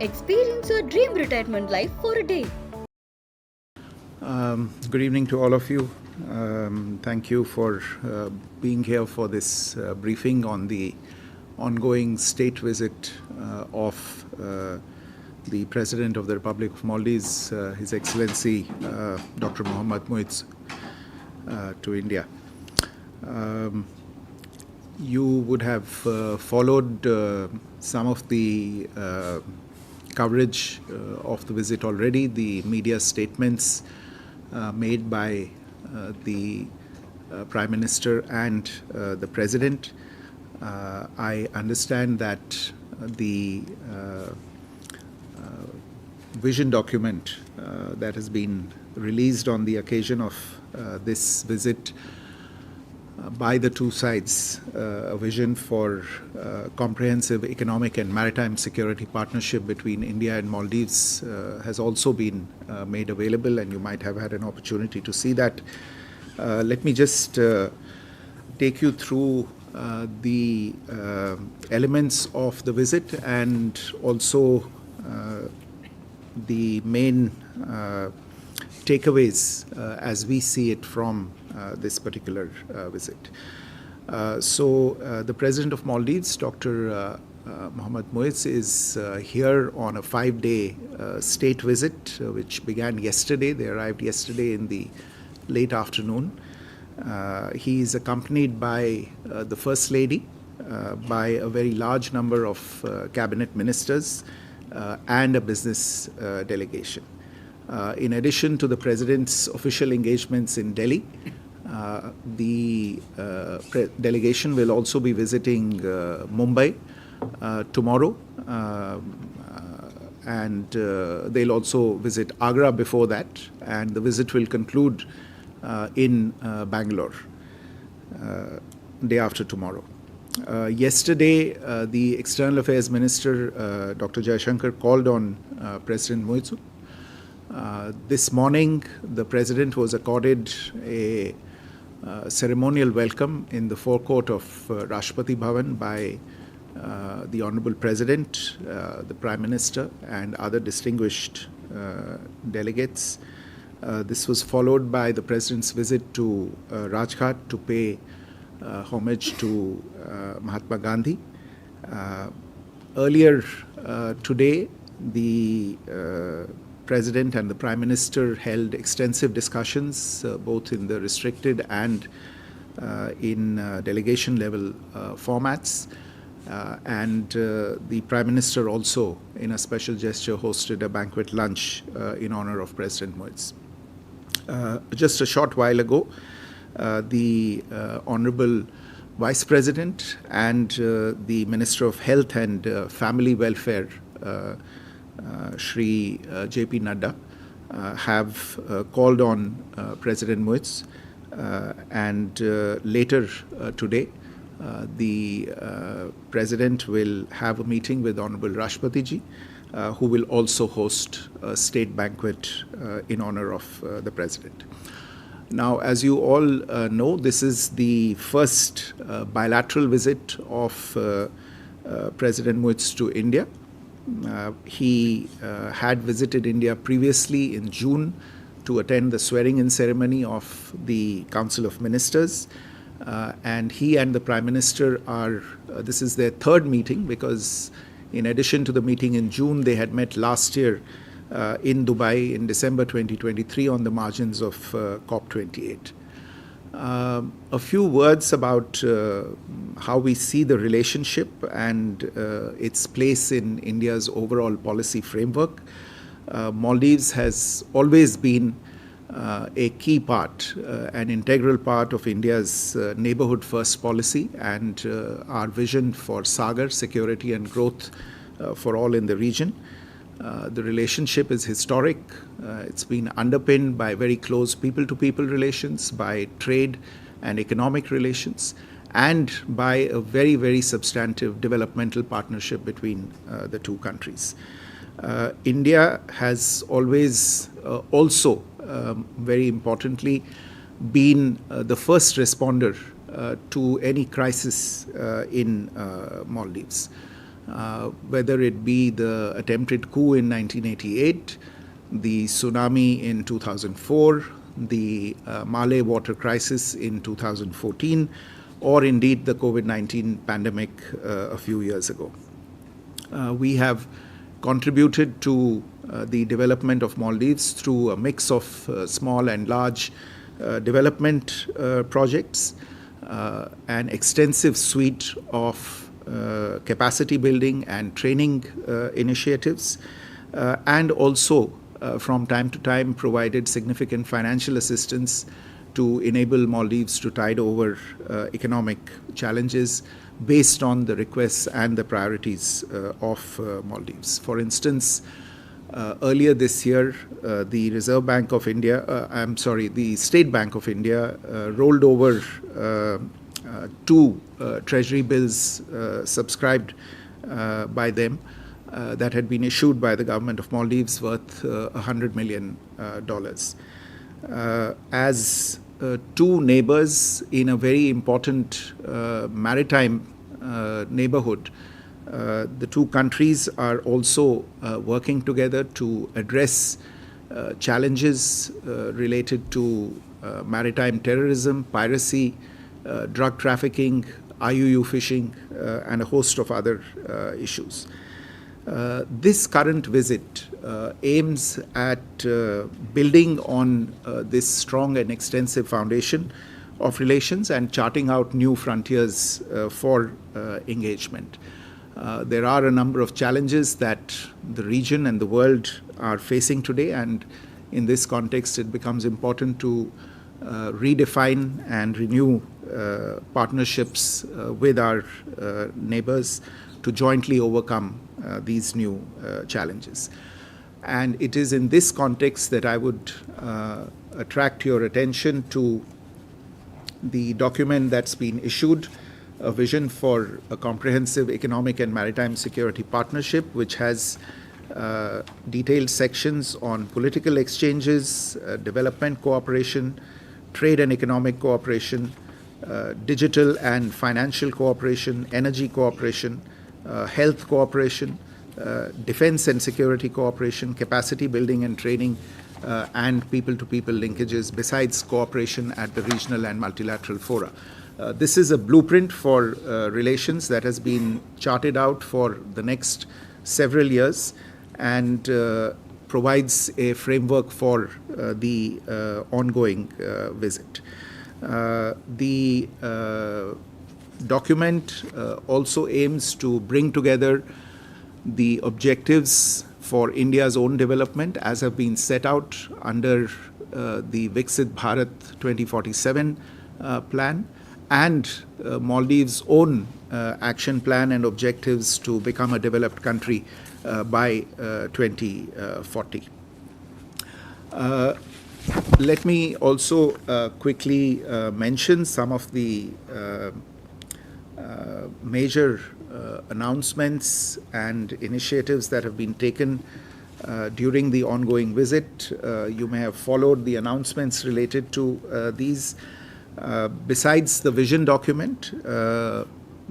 Experience your dream retirement life for a day. Good evening to all of you. Thank you for being here for this briefing on the ongoing state visit of the President of the Republic of Maldives, His Excellency Dr. Mohammad Muiz, to India. You would have followed some of the coverage of the visit already, the media statements made by the Prime Minister and the President. I understand that the vision document that has been released on the occasion of this visit by the two sides, a vision for comprehensive economic and maritime security partnership between India and Maldives has also been made available, and you might have had an opportunity to see that. Let me just take you through the elements of the visit and also the main takeaways as we see it from this particular visit. The President of Maldives, Dr. Mohammad Muiz, is here on a 5-day state visit, which began yesterday. They arrived yesterday in the late afternoon. He is accompanied by the First Lady, by a very large number of cabinet ministers, and a business delegation. In addition to the President's official engagements in Delhi, the delegation will also be visiting Mumbai tomorrow, and they'll also visit Agra before that, and the visit will conclude in Bangalore day after tomorrow. Yesterday, the External Affairs Minister, Dr. Jaishankar, called on President Muiz. This morning, the President was accorded a ceremonial welcome in the forecourt of Rashtrapati Bhavan by the Honorable President, the Prime Minister, and other distinguished delegates. This was followed by the President's visit to Rajghat to pay homage to Mahatma Gandhi. Earlier today, the President and the Prime Minister held extensive discussions, both in the restricted and in delegation level formats. And the Prime Minister also, in a special gesture, hosted a banquet lunch in honor of President Muiz. Just a short while ago, the Honorable Vice President and the Minister of Health and Family Welfare, Shri J.P. Nadda, have called on President Muiz, and later today, the President will have a meeting with Honorable Rashtrapati Ji, who will also host a state banquet in honor of the President. Now, as you all know, this is the first bilateral visit of President Muiz to India. He had visited India previously in June to attend the swearing-in ceremony of the Council of Ministers. And he and the Prime Minister are, this is their third meeting, because in addition to the meeting in June, they had met last year in Dubai in December 2023 on the margins of COP28. A few words about how we see the relationship and its place in India's overall policy framework. Maldives has always been a key part, an integral part of India's neighborhood first policy and our vision for Sagar, security and growth for all in the region. The relationship is historic. It's been underpinned by very close people-to-people relations, by trade and economic relations, and by a very, very substantive developmental partnership between the two countries. India has always also, very importantly, been the first responder to any crisis in Maldives. whether it be the attempted coup in 1988, the tsunami in 2004, the Malay water crisis in 2014, or indeed the COVID-19 pandemic a few years ago. We have contributed to the development of Maldives through a mix of small and large development projects, an extensive suite of capacity building and training initiatives, and also from time to time provided significant financial assistance to enable Maldives to tide over economic challenges based on the requests and the priorities of Maldives. For instance, earlier this year, the Reserve Bank of India, the State Bank of India rolled over two treasury bills subscribed by them that had been issued by the government of Maldives worth $100 million. As two neighbors in a very important maritime neighborhood, the two countries are also working together to address challenges related to maritime terrorism, piracy, drug trafficking, IUU fishing, and a host of other issues. This current visit aims at building on this strong and extensive foundation of relations and charting out new frontiers for engagement. There are a number of challenges that the region and the world are facing today, and in this context it becomes important to redefine and renew partnerships with our neighbors to jointly overcome these new challenges. And it is in this context that I would attract your attention to the document that's been issued, a vision for a comprehensive economic and maritime security partnership, which has detailed sections on political exchanges, development cooperation, trade and economic cooperation, digital and financial cooperation, energy cooperation, health cooperation, defense and security cooperation, capacity building and training, and people-to-people linkages, besides cooperation at the regional and multilateral fora. This is a blueprint for relations that has been charted out for the next several years and provides a framework for the ongoing visit. The document also aims to bring together the objectives for India's own development as have been set out under the Viksit Bharat 2047 plan, and Maldives' own action plan and objectives to become a developed country by 2040. Let me also quickly mention some of the major announcements and initiatives that have been taken during the ongoing visit. You may have followed the announcements related to these. Besides the vision document,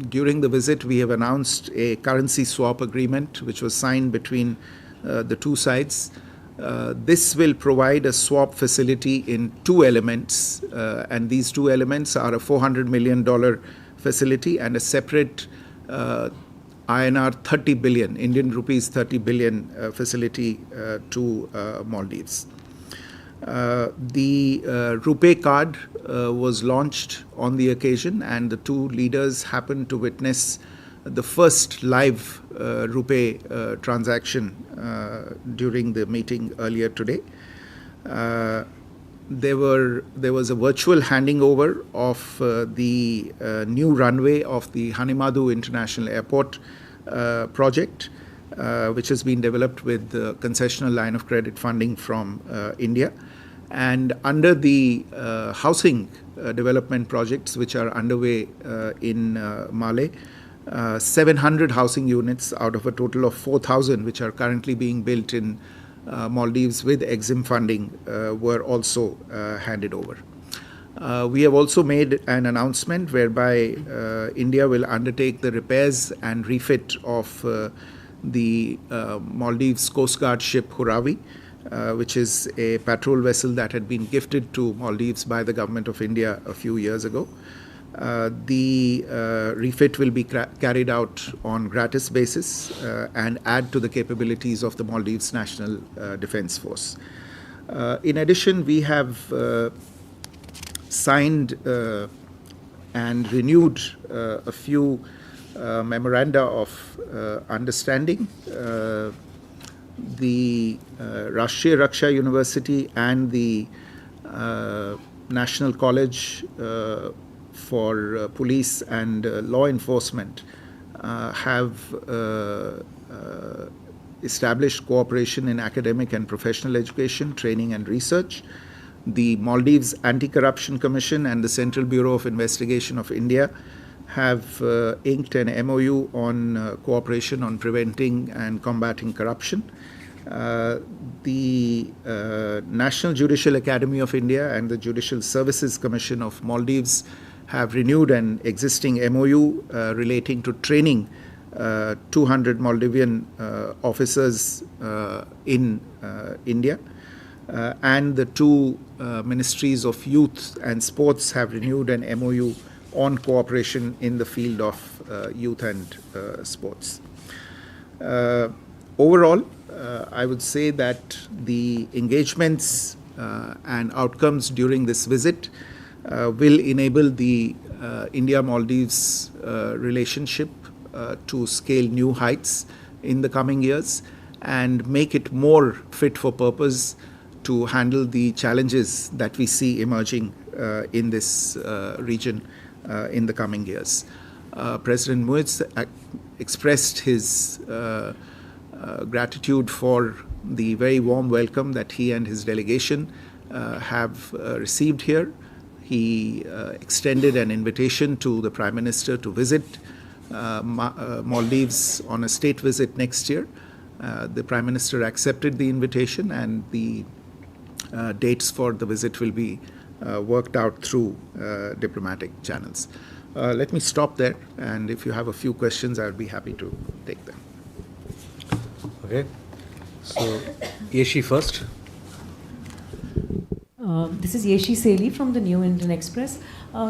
during the visit we have announced a currency swap agreement which was signed between the two sides. This will provide a swap facility in two elements, and these two elements are a $400 million facility and a separate INR 30 billion, Indian rupees 30 billion facility to Maldives. The RuPay card was launched on the occasion, and the two leaders happened to witness the first live RuPay transaction during the meeting earlier today. There was a virtual handing over of the new runway of the Hanimadu International Airport project, which has been developed with the concessional line of credit funding from India. And under the housing development projects which are underway in Malé, 700 housing units out of a total of 4,000 which are currently being built in Maldives with EXIM funding were also handed over. We have also made an announcement whereby India will undertake the repairs and refit of the Maldives Coast Guard ship Hurawi, which is a patrol vessel that had been gifted to Maldives by the government of India a few years ago. The refit will be carried out on gratis basis and add to the capabilities of the Maldives National Defence Force. In addition, we have signed and renewed a few memoranda of understanding. The Rashtriya Raksha University and the National College for Police and Law Enforcement have established cooperation in academic and professional education, training and research. The Maldives Anti-Corruption Commission and the Central Bureau of Investigation of India have inked an MOU on cooperation on preventing and combating corruption. The National Judicial Academy of India and the Judicial Services Commission of Maldives have renewed an existing MOU relating to training 200 Maldivian officers in India. And the two ministries of youth and sports have renewed an MOU on cooperation in the field of youth and sports. Overall, I would say that the engagements and outcomes during this visit will enable the India-Maldives relationship to scale new heights in the coming years and make it more fit for purpose to handle the challenges that we see emerging in this region in the coming years. President Muiz expressed his gratitude for the very warm welcome that he and his delegation have received here. He extended an invitation to the Prime Minister to visit Maldives on a state visit next year. The Prime Minister accepted the invitation, and the dates for the visit will be worked out through diplomatic channels. Let me stop there, and if you have a few questions, I would be happy to take them. Okay, so Yeshi first. This is Yeshi Seli from the New Indian Express.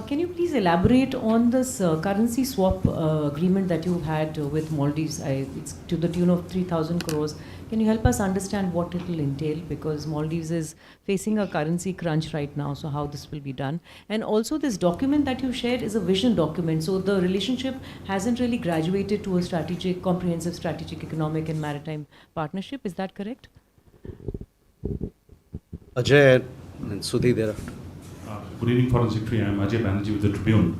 Can you please elaborate on this currency swap agreement that you had with Maldives? It's to the tune of 3,000 crores. Can you help us understand what it will entail? Because Maldives is facing a currency crunch right now, so how this will be done? And also this document that you shared is a vision document, so the relationship hasn't really graduated to a strategic, comprehensive strategic economic and maritime partnership. Is that correct? Ajay and Sudhi thereafter. Good evening, Foreign Secretary. I am Ajay Banerjee with the Tribune.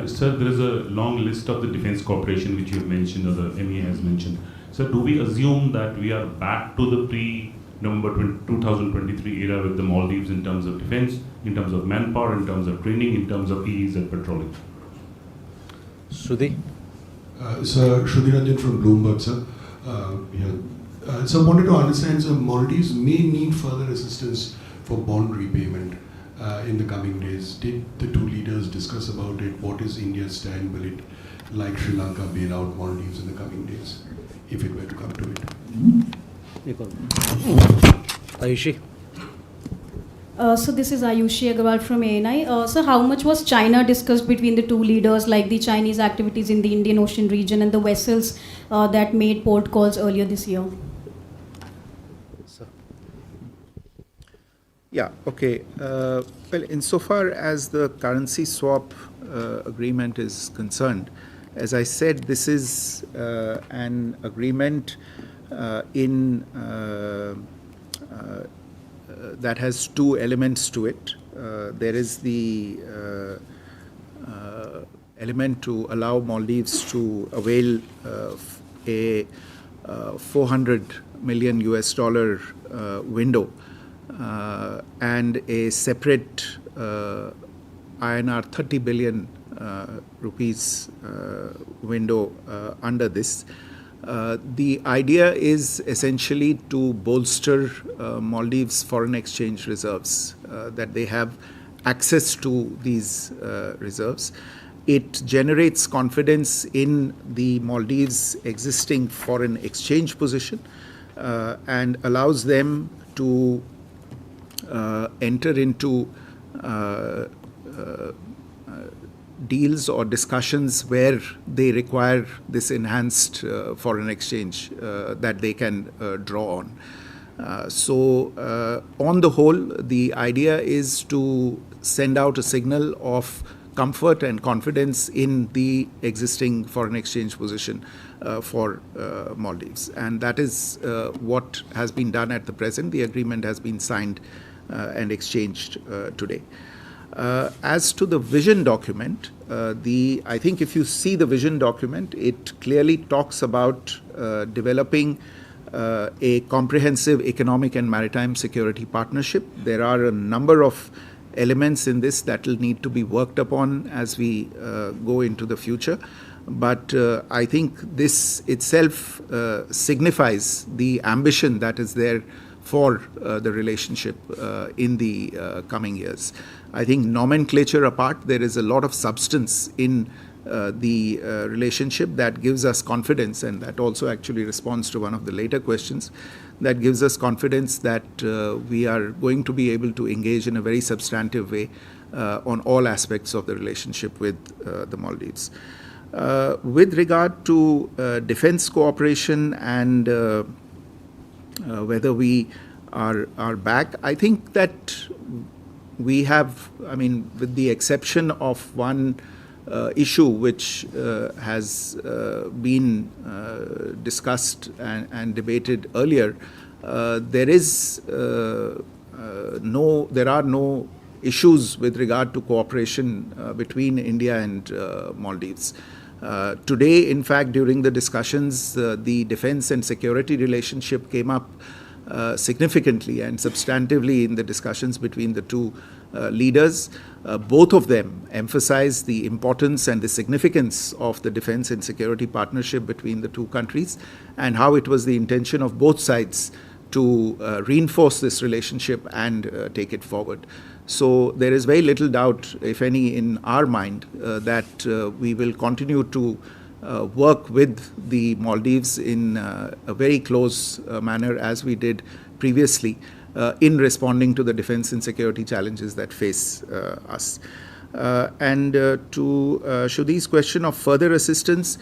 Sir, there is a long list of the defense cooperation which you have mentioned, or the MEA has mentioned. Sir, do we assume that we are back to the pre-November 2023 era with the Maldives in terms of defense, in terms of manpower, in terms of training, in terms of EEZ patrolling? Sudhi. Sir, Shruti Ranjan from Bloomberg, sir. So I wanted to understand, sir, Maldives may need further assistance for bond repayment in the coming days. Did the two leaders discuss about it? What is India's stand? Will it, like Sri Lanka, bail out Maldives in the coming days, if it were to come to it? Ayushi. So this is Ayushi Agarwal from ANI. So how much was China discussed between the two leaders, like the Chinese activities in the Indian Ocean region and the vessels that made port calls earlier this year? Yeah, okay. Well, insofar as the currency swap agreement is concerned, as I said, this is an agreement that has two elements to it. There is the element to allow Maldives to avail a $400 million window and a separate INR 30 billion rupees window under this. The idea is essentially to bolster Maldives' foreign exchange reserves that they have access to these reserves. It generates confidence in the Maldives' existing foreign exchange position and allows them to enter into deals or discussions where they require this enhanced foreign exchange that they can draw on. So on the whole, the idea is to send out a signal of comfort and confidence in the existing foreign exchange position for Maldives. And that is what has been done at the present. The agreement has been signed and exchanged today. As to the vision document, I think if you see the vision document, it clearly talks about developing a comprehensive economic and maritime security partnership. There are a number of elements in this that will need to be worked upon as we go into the future. But I think this itself signifies the ambition that is there for the relationship in the coming years. I think nomenclature apart, there is a lot of substance in the relationship that gives us confidence, and that also actually responds to one of the later questions, that gives us confidence that we are going to be able to engage in a very substantive way on all aspects of the relationship with the Maldives. With regard to defense cooperation and whether we are back, I think that we have, with the exception of one issue which has been discussed and debated earlier, there are no issues with regard to cooperation between India and Maldives. Today, in fact, during the discussions, the defense and security relationship came up significantly and substantively in the discussions between the two leaders. Both of them emphasized the importance and the significance of the defense and security partnership between the two countries, and how it was the intention of both sides to reinforce this relationship and take it forward. So there is very little doubt, if any, in our mind that we will continue to work with the Maldives in a very close manner as we did previously in responding to the defense and security challenges that face us. And to Shrudi's question of further assistance,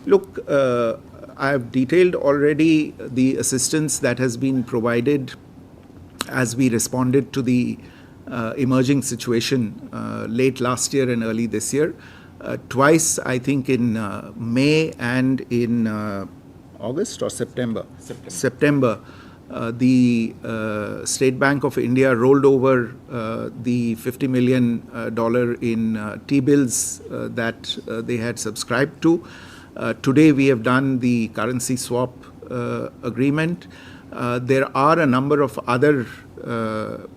look, I have detailed already the assistance that has been provided as we responded to the emerging situation late last year and early this year. Twice, I think in May and in August or September. The State Bank of India rolled over the $50 million in T-bills that they had subscribed to. Today we have done the currency swap agreement. There are a number of other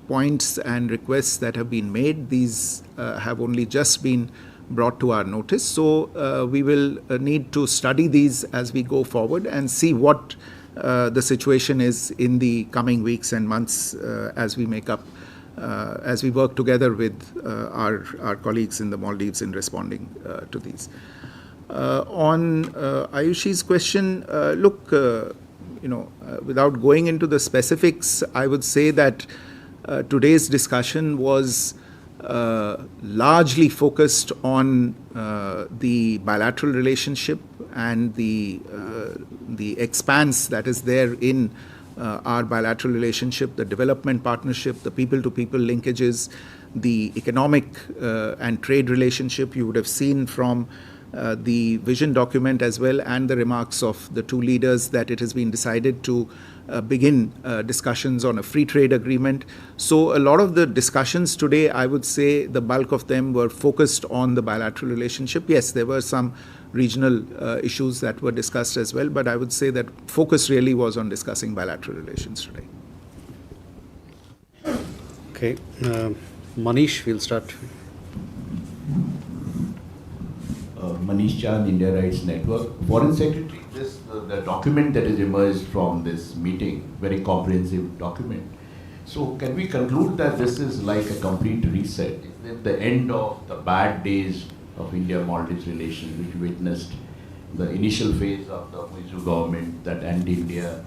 points and requests that have been made. These have only just been brought to our notice. So we will need to study these as we go forward and see what the situation is in the coming weeks and months as we as we work together with our colleagues in the Maldives in responding to these. On Ayushi's question, look, without going into the specifics, I would say that today's discussion was largely focused on the bilateral relationship and the expanse that is there in our bilateral relationship, the development partnership, the people-to-people linkages, the economic and trade relationship. You would have seen from the vision document as well and the remarks of the two leaders that it has been decided to begin discussions on a free trade agreement. So a lot of the discussions today, I would say the bulk of them were focused on the bilateral relationship. Yes, there were some regional issues that were discussed as well, but I would say that focus really was on discussing bilateral relations today. Okay. Manish, we'll start. Manish Chand, India Rights Network. Foreign Secretary, the document that has emerged from this meeting, very comprehensive document. So can we conclude that this is like a complete reset? Is it the end of the bad days of India-Maldives relations, which witnessed the initial phase of the Muizu government, that anti-India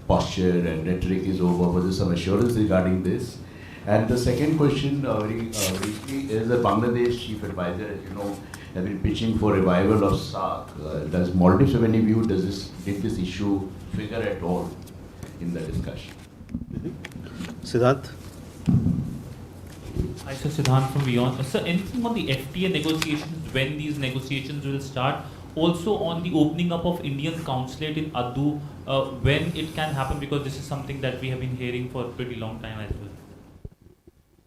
posture and rhetoric is over? Was there some assurance regarding this? And the second question, very briefly, is the Bangladesh chief advisor, as you know, has been pitching for revival of SAARC. Does Maldives have any view? Did this issue figure at all in the discussion? Siddharth? Hi, sir. Siddharth from Beyond. Sir, anything on the FTA negotiations, when these negotiations will start? Also on the opening up of Indian consulate in Addu, when it can happen, because this is something that we have been hearing for a pretty long time as well.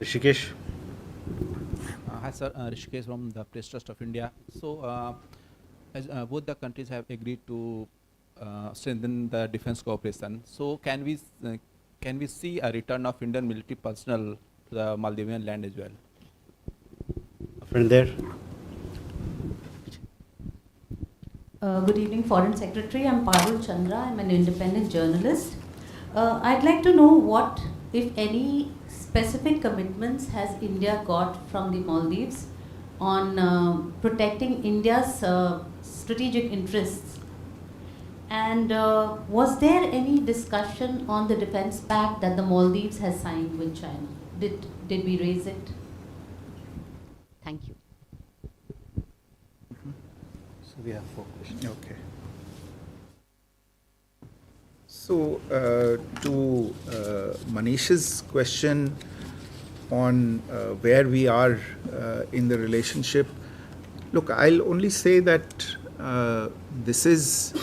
Rishikesh? Hi sir, Rishikesh from the Press Trust of India. So, as both the countries have agreed to strengthen the defense cooperation, so can we see a return of Indian military personnel to the Maldivian land as well? A friend there? Good evening, Foreign Secretary. I'm Parul Chandra. I'm an independent journalist. I'd like to know what, if any, specific commitments has India got from the Maldives on protecting India's strategic interests? And was there any discussion on the defense pact that the Maldives has signed with China? Did we raise it? Thank you. So we have 4 questions. Okay. So, to Manish's question on where we are in the relationship, look, I'll only say that this is,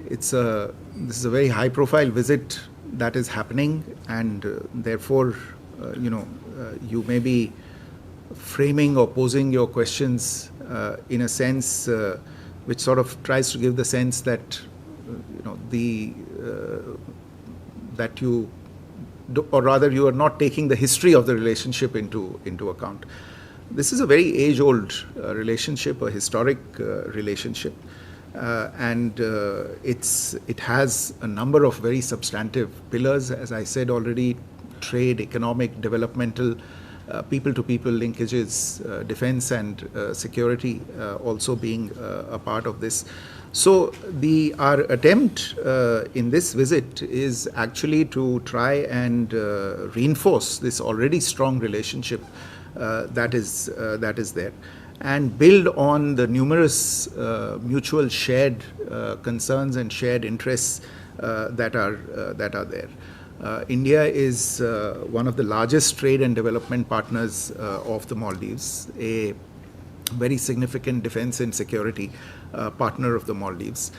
this is a very high-profile visit that is happening, and therefore, you may be framing or posing your questions in a sense which sort of tries to give the sense that that you do, or rather you are not taking the history of the relationship into account. This is a very age-old relationship, a historic relationship, and it has a number of very substantive pillars, as I said already: trade, economic, developmental, people-to-people linkages, defense and security also being a part of this. So our attempt in this visit is actually to try and reinforce this already strong relationship that is there, and build on the numerous mutual shared concerns and shared interests that are there. India is one of the largest trade and development partners of the Maldives, a very significant defense and security partner of the Maldives.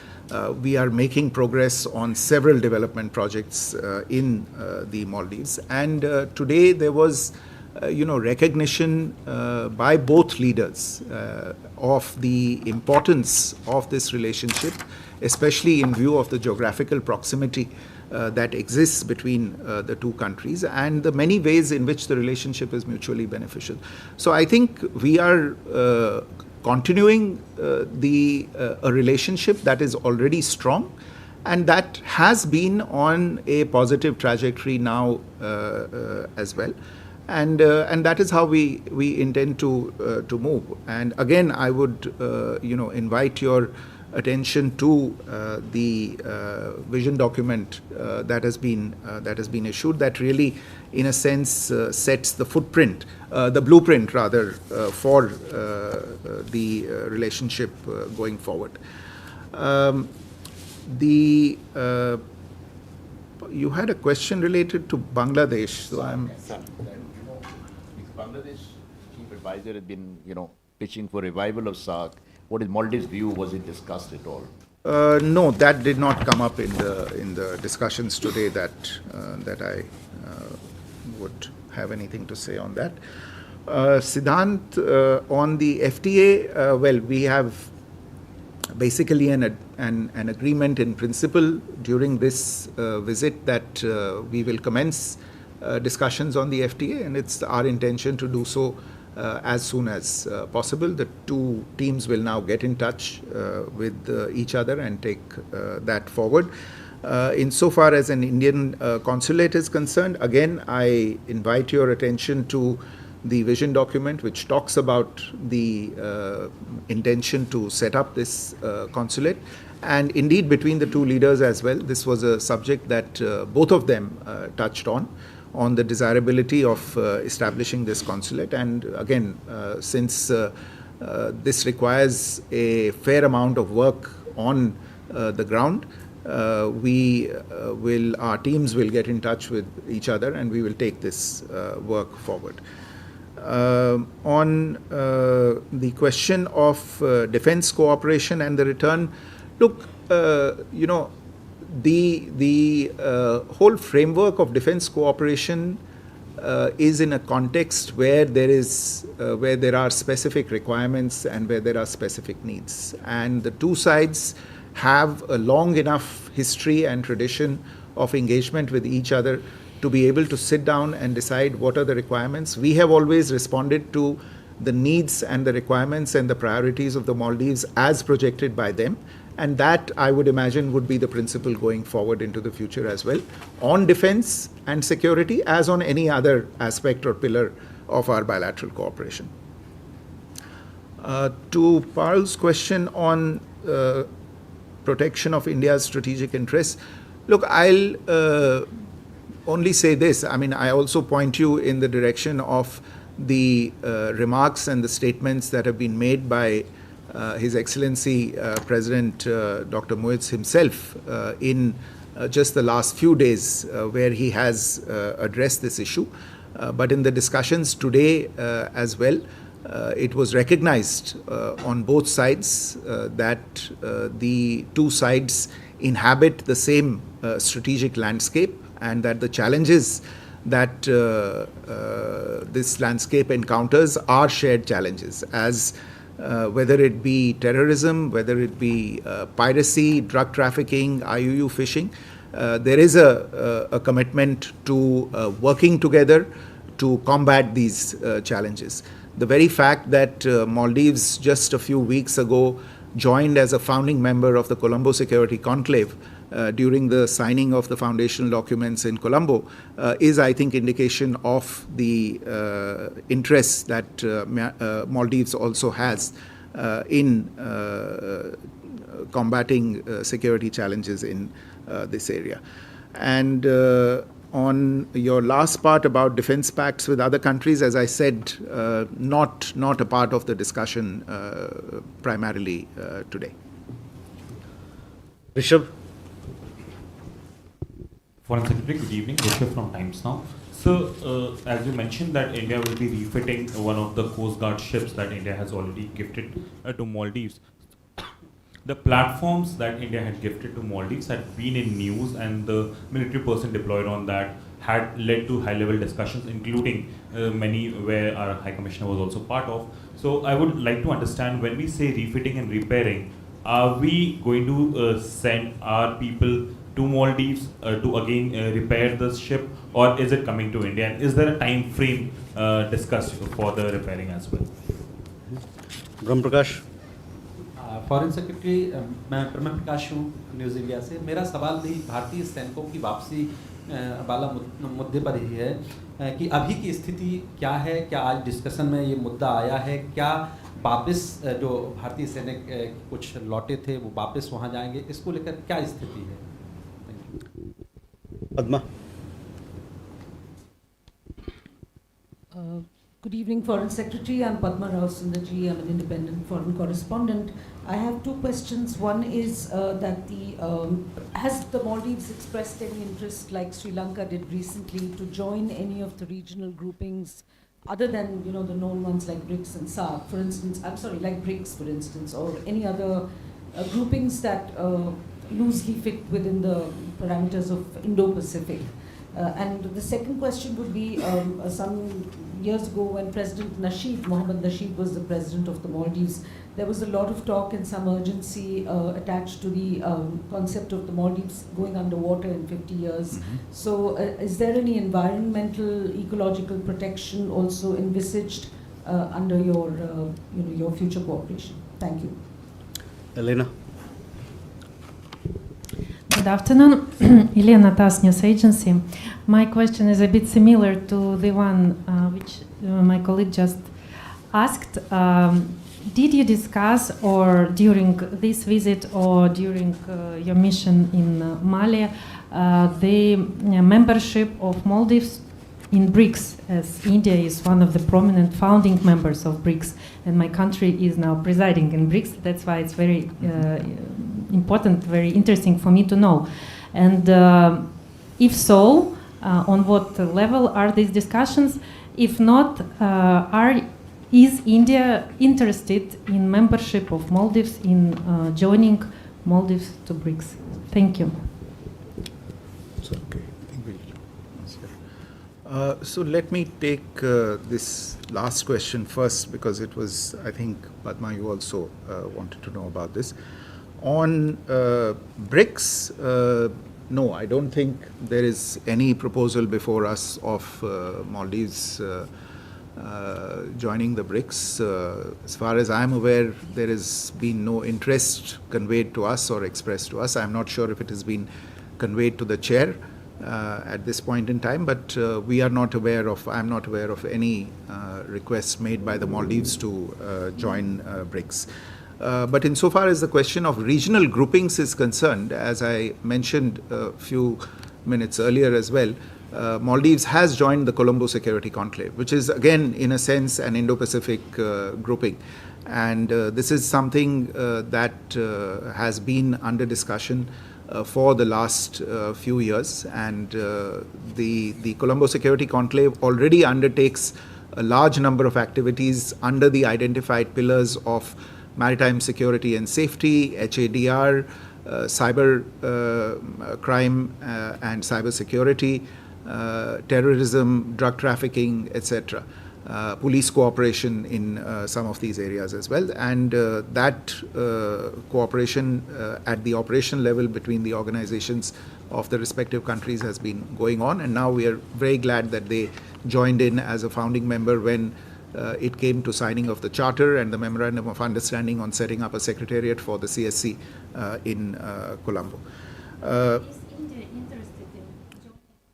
We are making progress on several development projects in the Maldives, and today there was recognition by both leaders of the importance of this relationship, especially in view of the geographical proximity that exists between the two countries and the many ways in which the relationship is mutually beneficial. So I think we are continuing a relationship that is already strong and that has been on a positive trajectory now as well. And that is how we intend to move. And again, I would invite your attention to the vision document that has been issued, that really, in a sense, sets the footprint, the blueprint rather, for the relationship going forward. You had a question related to Bangladesh, so I'm. Bangladesh chief advisor has been, pitching for revival of SAARC. What is Maldives' view? Was it discussed at all? No, that did not come up in the discussions today. That I would have anything to say on that. Siddhant, on the FTA, well, we have basically an agreement in principle during this visit that we will commence discussions on the FTA, and it's our intention to do so as soon as possible. The two teams will now get in touch with each other and take that forward. Insofar as an Indian consulate is concerned, again, I invite your attention to the vision document, which talks about the intention to set up this consulate. And indeed, between the two leaders as well, this was a subject that both of them touched on the desirability of establishing this consulate. And again, since this requires a fair amount of work on the ground, our teams will get in touch with each other and we will take this work forward. On the question of defense cooperation and the return, look, the whole framework of defense cooperation is in a context where there are specific requirements and where there are specific needs, and the two sides have a long enough history and tradition of engagement with each other to be able to sit down and decide what are the requirements. We have always responded to the needs and the requirements and the priorities of the Maldives as projected by them, and that, I would imagine, would be the principle going forward into the future as well, on defense and security as on any other aspect or pillar of our bilateral cooperation. To Parul's question on protection of India's strategic interests, look, I'll only say this. I mean, I also point you in the direction of the remarks and the statements that have been made by His Excellency President Dr. Moitz himself in just the last few days, where he has addressed this issue. But in the discussions today as well, it was recognized on both sides that the two sides inhabit the same strategic landscape, and that the challenges that this landscape encounters are shared challenges, as whether it be terrorism, whether it be piracy, drug trafficking, IUU fishing. There is a commitment to working together to combat these challenges. The very fact that Maldives just a few weeks ago joined as a founding member of the Colombo Security Conclave during the signing of the foundational documents in Colombo is, I think, indication of the interests that Maldives also has in combating security challenges in this area. And on your last part about defense pacts with other countries, as I said, not a part of the discussion primarily today. Rishabh. Foreign Secretary, good evening. Rishabh from Times Now. So, as you mentioned that India will be refitting one of the Coast Guard ships that India has already gifted to Maldives. The platforms that India had gifted to Maldives had been in news, and the military person deployed on that had led to high-level discussions, including many where our High Commissioner was also part of. So I would like to understand, when we say refitting and repairing, are we going to send our people to Maldives to again repair the ship, or is it coming to India? And is there a time frame discussed for the repairing as well? Brahma Prakash. Foreign secretary, मैं ब्रह्म प्रकाश हूँ news India से. मेरा सवाल भी भारतीय सैनिकों की वापसी वाला मुद्दे पर ही है कि अभी की स्थिति क्या है. क्या आज डिस्कशन में ये मुद्दा आया है? क्या वापस जो भारतीय सैनिक कुछ लौटे थे वो वापस वहाँ जाएंगे? इसको लेकर क्या स्थिति है? Padma. Good evening, Foreign Secretary. I'm Padma Rao Sundarji. I'm an independent foreign correspondent. I have two questions. One is that has the Maldives expressed any interest, like Sri Lanka did recently, to join any of the regional groupings, other than the known ones like BRICS and SAARC, for instance? I'm sorry, like BRICS, for instance, or any other groupings that loosely fit within the parameters of Indo-Pacific. And the second question would be, some years ago when President Mohammed Nasheed was the president of the Maldives, there was a lot of talk and some urgency attached to the concept of the Maldives going underwater in 50 years. Mm-hmm. So is there any environmental, ecological protection also envisaged under your future cooperation? Thank you. Elena. Good afternoon. Elena TASS News Agency. My question is a bit similar to the one which my colleague just asked. Did you discuss, or during this visit or during your mission in Mali, the membership of Maldives in BRICS, as India is one of the prominent founding members of BRICS, and my country is now presiding in BRICS? That's why it's very important, very interesting for me to know. And if so, on what level are these discussions? If not, is India interested in membership of Maldives, in joining Maldives to BRICS? Thank you. So let me take this last question first, because it was, I think, Padma, you also wanted to know about this. On BRICS, no, I don't think there is any proposal before us of Maldives joining the BRICS. As far as I'm aware, there has been no interest conveyed to us or expressed to us. I'm not sure if it has been conveyed to the chair at this point in time, but I'm not aware of any requests made by the Maldives to join BRICS. But insofar as the question of regional groupings is concerned, as I mentioned a few minutes earlier as well, Maldives has joined the Colombo Security Conclave, which is again, in a sense, an Indo-Pacific grouping. And this is something that has been under discussion for the last few years. And the Colombo Security Conclave already undertakes a large number of activities under the identified pillars of maritime security and safety, HADR, cyber crime and cyber security, terrorism, drug trafficking, etc. Police cooperation in some of these areas as well. And that cooperation at the operation level between the organizations of the respective countries has been going on. And now we are very glad that they joined in as a founding member when it came to signing of the charter and the memorandum of understanding on setting up a secretariat for the CSC in Colombo.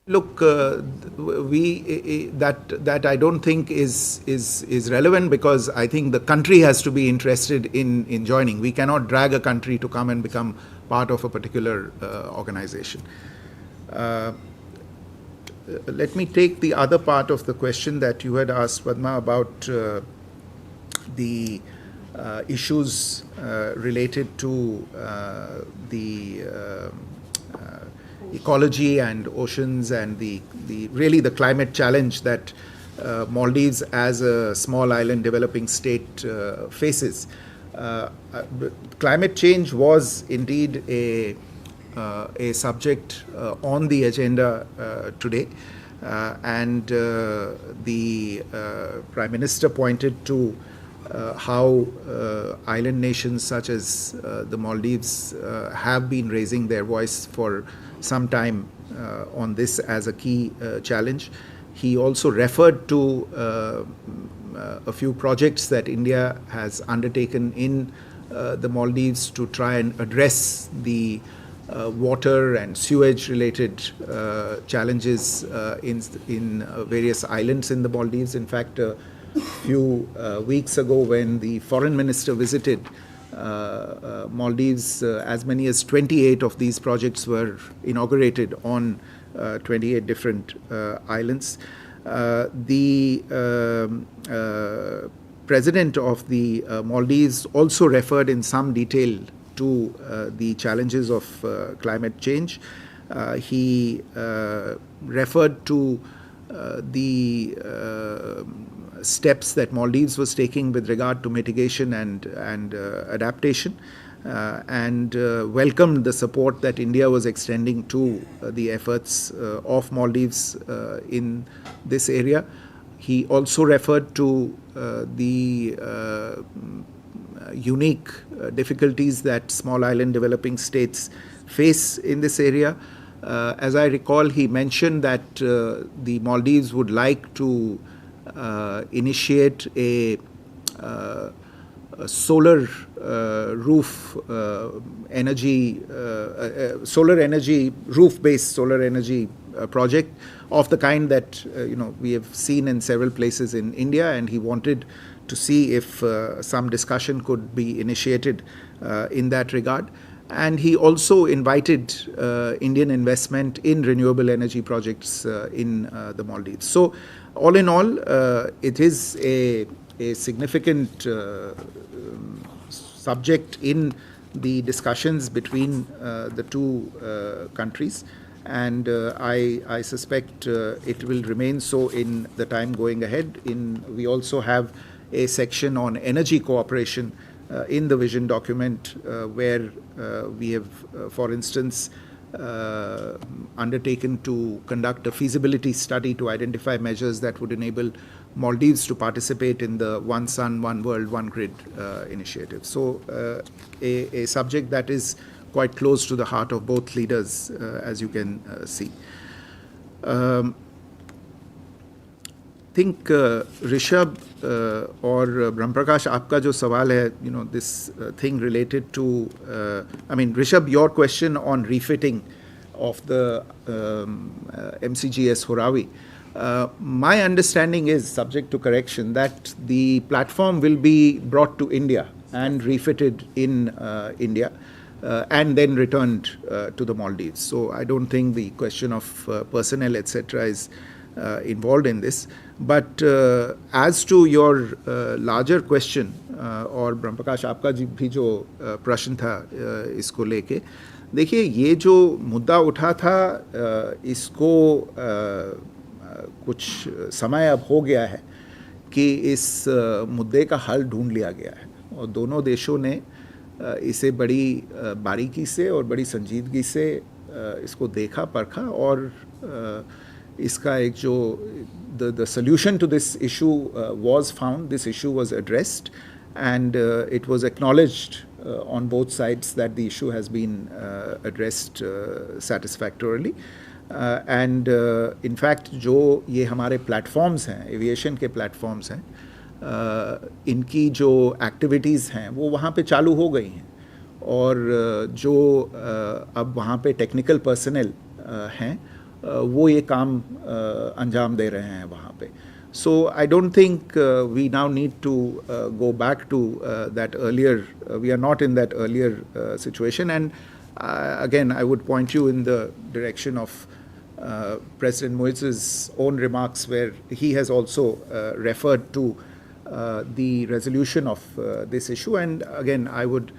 Look, that I don't think is relevant, because I think the country has to be interested in joining. We cannot drag a country to come and become part of a particular organization. Let me take the other part of the question that you had asked, Padma, about the issues related to the ecology and oceans and really the climate challenge that Maldives as a small island developing state faces. Climate change was indeed a subject on the agenda today, and the Prime Minister pointed to how island nations such as the Maldives have been raising their voice for some time on this as a key challenge. He also referred to a few projects that India has undertaken in the Maldives to try and address the water and sewage related challenges in various islands in the Maldives. In fact, a few weeks ago, when the foreign minister visited Maldives, as many as 28 of these projects were inaugurated on 28 different islands. The president of the Maldives also referred in some detail to the challenges of climate change. He referred to the steps that Maldives was taking with regard to mitigation and adaptation, and welcomed the support that India was extending to the efforts of Maldives in this area. He also referred to the unique difficulties that small island developing states face in this area. As I recall, he mentioned that the Maldives would like to initiate a solar roof energy, solar energy, roof-based solar energy project of the kind that we have seen in several places in India, and he wanted to see if some discussion could be initiated in that regard. And he also invited Indian investment in renewable energy projects in the Maldives. So all in all, it is a significant subject in the discussions between the two countries, and I suspect it will remain so in the time going ahead. We also have a section on energy cooperation in the vision document, where we have, for instance, undertaken to conduct a feasibility study to identify measures that would enable Maldives to participate in the One Sun, One World, One Grid initiative. So a subject that is quite close to the heart of both leaders, as you can see. I think Rishabh or Brahmprakash, आपका जो सवाल है, this thing related to, Rishabh, your question on refitting of the MCGS Horawi. My understanding is, subject to correction, that the platform will be brought to India and refitted in India and then returned to the Maldives. So I don't think the question of personnel, etc. is involved in this. But as to your larger question, और ब्रह्मप्रकाश आपका भी जो प्रश्न था इसको लेके, देखिए ये जो मुद्दा उठा था इसको कुछ समय अब हो गया है कि इस मुद्दे का हल ढूंढ लिया गया है, और दोनों देशों ने इसे बड़ी बारीकी से और बड़ी संजीदगी से इसको देखा परखा, और इसका एक जो the solution to this issue was found. This issue was addressed, and it was acknowledged on both sides that the issue has been addressed satisfactorily. And in fact जो ये हमारे platforms हैं, aviation के platforms हैं, इनकी जो activities हैं वो वहाँ पे चालू हो गई हैं, और जो अब वहाँ पे technical personnel हैं वो ये काम अंजाम दे रहे हैं वहाँ पे. So I don't think we now need to go back to that earlier, we are not in that earlier situation. And again, I would point you in the direction of President Moiz's own remarks, where he has also referred to the resolution of this issue. And again, I would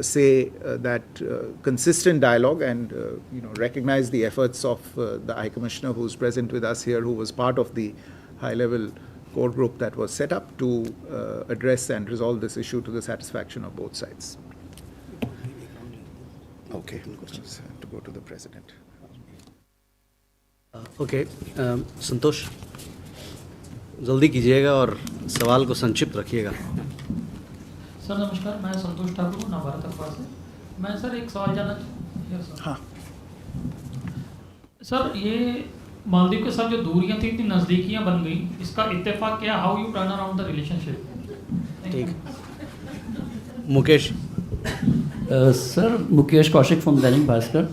say that consistent dialogue and recognize the efforts of the High Commissioner who is present with us here, who was part of the high-level core group that was set up to address and resolve this issue to the satisfaction of both sides. Okay, just have to go to the President. Okay, संतोष, जल्दी कीजिएगा और सवाल को संक्षिप्त रखिएगा. Sir नमस्कार, मैं संतोष ठाकुर हूँ नवभारत अखबार से. मैं सर एक सवाल जानना चाहूँ. हाँ सर, ये मालदीव के साथ जो दूरियां थी इतनी नज़दीकियां बन गई, इसका इत्तेफाक क्या, how U turn around the relationship? ठीक. Mukesh. Sir, Mukesh Kaushik from Dainik Bhaskar.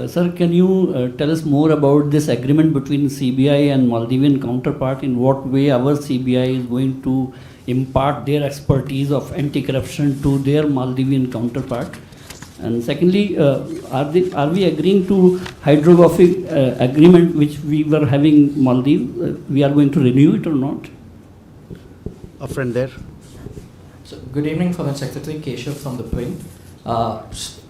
Sir, can you tell us more about this agreement between CBI and Maldivian counterpart? In what way our CBI is going to impart their expertise of anti-corruption to their Maldivian counterpart? And secondly, are we agreeing to hydrographic agreement which we were having Maldives? We are going to renew it or not? A friend there. So, good evening, Foreign Secretary Keshav from the Print.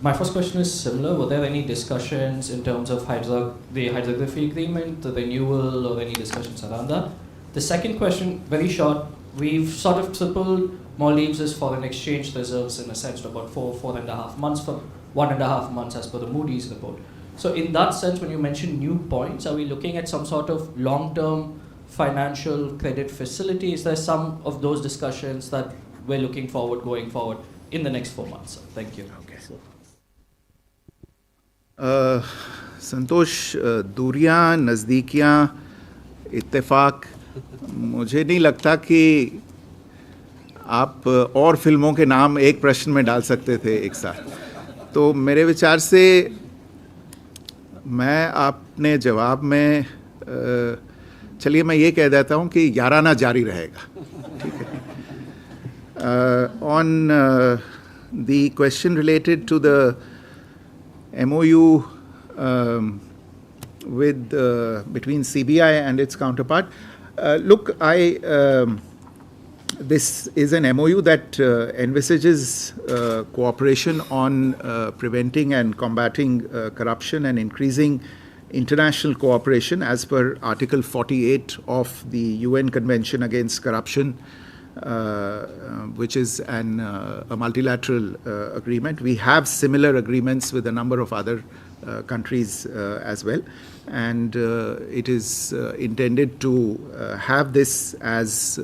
My first question is similar. Were there any discussions in terms of the hydrography agreement, the renewal, or any discussions around that? The second question, very short. We've sort of tripled Maldives' foreign exchange reserves in a sense to about 4.5 months from 1.5 months as per the Moody's report. So in that sense, when you mention new points, are we looking at some sort of long-term financial credit facility? Is there some of those discussions that we're looking forward, going forward in the next 4 months? Thank you. Okay. संतोष, दूरियां, नज़दीकियां, इत्तेफाक, मुझे नहीं लगता कि आप और फिल्मों के नाम एक प्रश्न में डाल सकते थे एक साथ. तो मेरे विचार से मैं आपने जवाब में चलिए मैं ये कह देता हूँ कि याराना जारी रहेगा. ठीक है. On the question related to the MOU with between CBI and its counterpart, look, this is an MOU that envisages cooperation on preventing and combating corruption and increasing international cooperation as per Article 48 of the UN Convention Against Corruption, which is a multilateral agreement. We have similar agreements with a number of other countries as well, and it is intended to have this as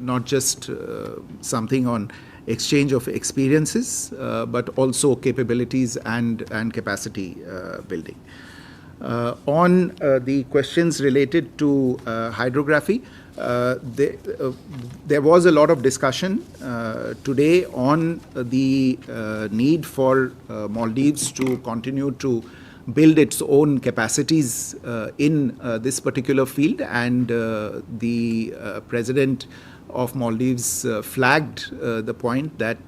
not just something on exchange of experiences, but also capabilities and capacity building. On the questions related to hydrography, there was a lot of discussion today on the need for Maldives to continue to build its own capacities in this particular field, and the President of Maldives flagged the point that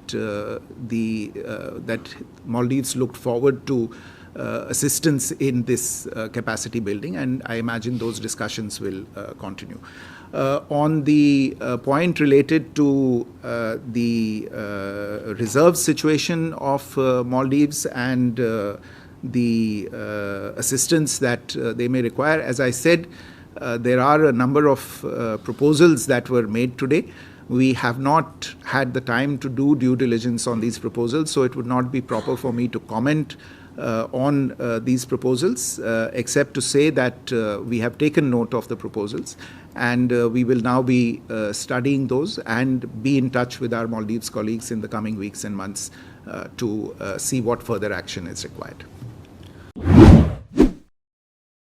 that Maldives looked forward to assistance in this capacity building, and I imagine those discussions will continue. On the point related to the reserve situation of Maldives and the assistance that they may require, as I said, there are a number of proposals that were made today. We have not had the time to do due diligence on these proposals, so it would not be proper for me to comment on these proposals, except to say that we have taken note of the proposals, and we will now be studying those and be in touch with our Maldives colleagues in the coming weeks and months to see what further action is required.